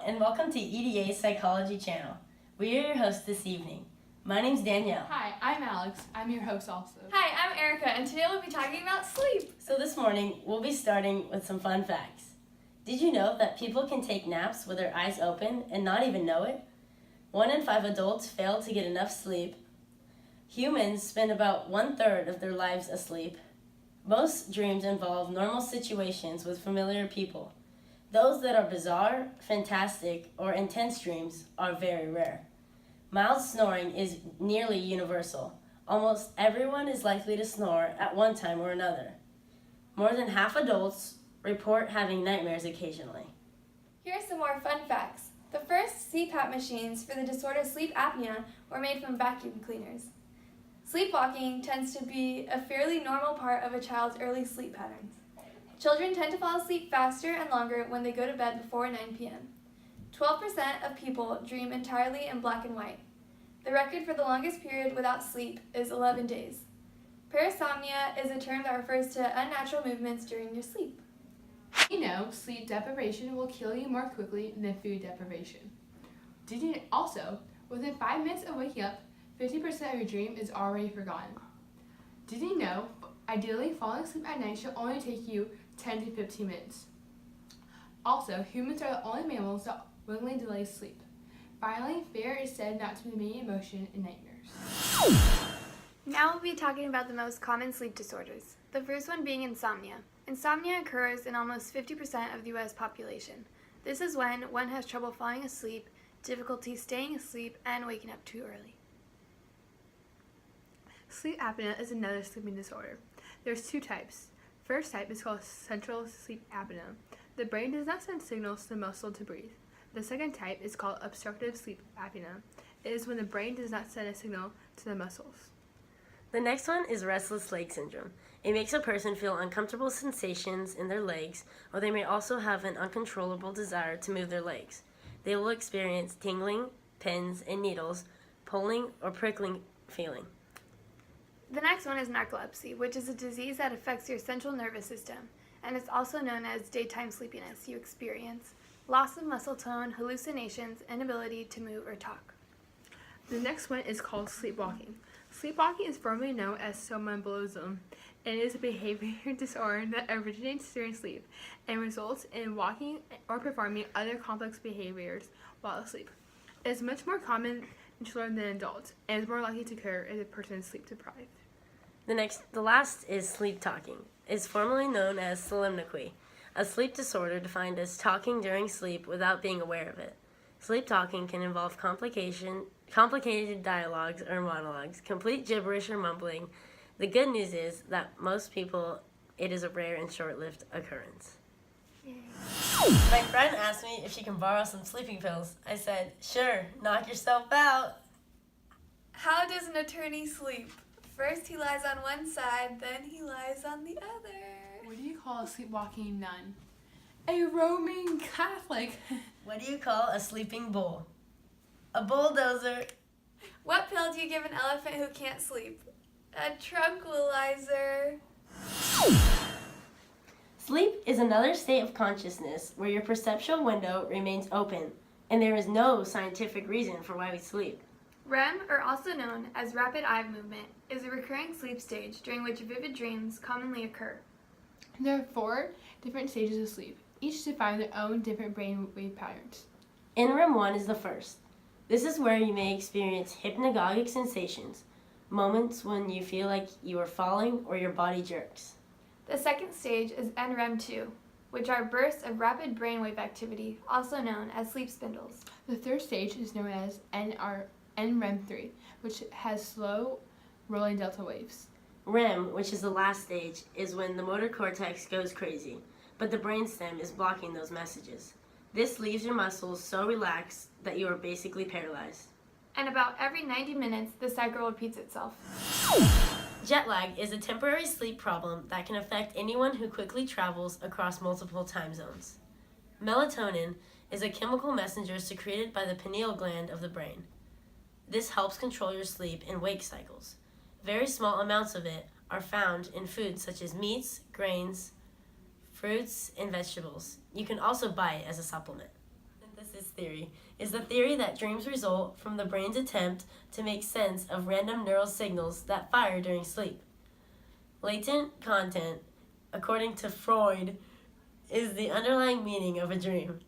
and welcome to EDA's Psychology channel. We are your hosts this evening. My name's Danielle. Hi, I'm Alex. I'm your host also. Hi, I'm Erica, and today we'll be talking about sleep. So this morning, we'll be starting with some fun facts. Did you know that people can take naps with their eyes open and not even know it? 1 in 5 adults fail to get enough sleep. Humans spend about 1/3 of their lives asleep. Most dreams involve normal situations with familiar people. Those that are bizarre, fantastic, or intense dreams are very rare. Mild snoring is nearly universal. Almost everyone is likely to snore at one time or another. More than half adults report having nightmares occasionally. Here are some more fun facts. The first CPAP machines for the disorder sleep apnea were made from vacuum cleaners. Sleepwalking tends to be a fairly normal part of a child's early sleep patterns. Children tend to fall asleep faster and longer when they go to bed before 9 p.m. 12% of people dream entirely in black and white. The record for the longest period without sleep is 11 days. Parasomnia is a term that refers to unnatural movements during your sleep. You know, sleep deprivation will kill you more quickly than food deprivation. Did you also, within 5 minutes of waking up, 50% of your dream is already forgotten? Did you know, ideally falling asleep at night should only take you 10 to 15 minutes. Also, humans are the only mammals that willingly delay sleep. Finally, fear is said not to be the main emotion in nightmares. Now we'll be talking about the most common sleep disorders. The first one being insomnia. Insomnia occurs in almost 50% of the U.S. population. This is when one has trouble falling asleep, difficulty staying asleep, and waking up too early. Sleep apnea is another sleeping disorder. There's 2 types. First type is called central sleep apnea. The brain does not send signals to the muscle to breathe. The second type is called obstructive sleep apnea. It is when the brain does not send a signal to the muscles. The next one is restless leg syndrome. It makes a person feel uncomfortable sensations in their legs, or they may also have an uncontrollable desire to move their legs. They will experience tingling, pins and needles, pulling or prickling feeling. The next one is narcolepsy, which is a disease that affects your central nervous system, and it's also known as daytime sleepiness. You experience loss of muscle tone, hallucinations, inability to move or talk. The next one is called sleepwalking. Sleepwalking is formerly known as somnambulism, and it is a behavior disorder that originates during sleep and results in walking or performing other complex behaviors while asleep. It is much more common in children than adults, and is more likely to occur if a person is sleep deprived. The last is sleep talking. It's formerly known as soliloquy, a sleep disorder defined as talking during sleep without being aware of it. Sleep talking can involve complicated dialogues or monologues, complete gibberish or mumbling. The good news is that most people, it is a rare and short-lived occurrence. Yay. My friend asked me if she can borrow some sleeping pills. I said, sure, knock yourself out. How does an attorney sleep? First he lies on one side, then he lies on the other. What do you call a sleepwalking nun? A Roman Catholic. What do you call a sleeping bull? A bulldozer. What pill do you give an elephant who can't sleep? A tranquilizer. Sleep is another state of consciousness where your perceptual window remains open, and there is no scientific reason for why we sleep. REM, or also known as rapid eye movement, is a recurring sleep stage during which vivid dreams commonly occur. There are 4 different stages of sleep, each define their own different brainwave patterns. NREM 1 is the first. This is where you may experience hypnagogic sensations, moments when you feel like you are falling or your body jerks. The second stage is NREM 2, which are bursts of rapid brainwave activity, also known as sleep spindles. The third stage is known as NREM 3, which has slow rolling delta waves. REM, which is the last stage, is when the motor cortex goes crazy, but the brainstem is blocking those messages. This leaves your muscles so relaxed that you are basically paralyzed. And about every 90 minutes, the cycle repeats itself. Jet lag is a temporary sleep problem that can affect anyone who quickly travels across multiple time zones. Melatonin is a chemical messenger secreted by the pineal gland of the brain. This helps control your sleep and wake cycles. Very small amounts of it are found in foods such as meats, grains, fruits, and vegetables. You can also buy it as a supplement. hypothesis theory is the theory that dreams result from the brain's attempt to make sense of random neural signals that fire during sleep. Latent content, according to Freud, is the underlying meaning of a dream.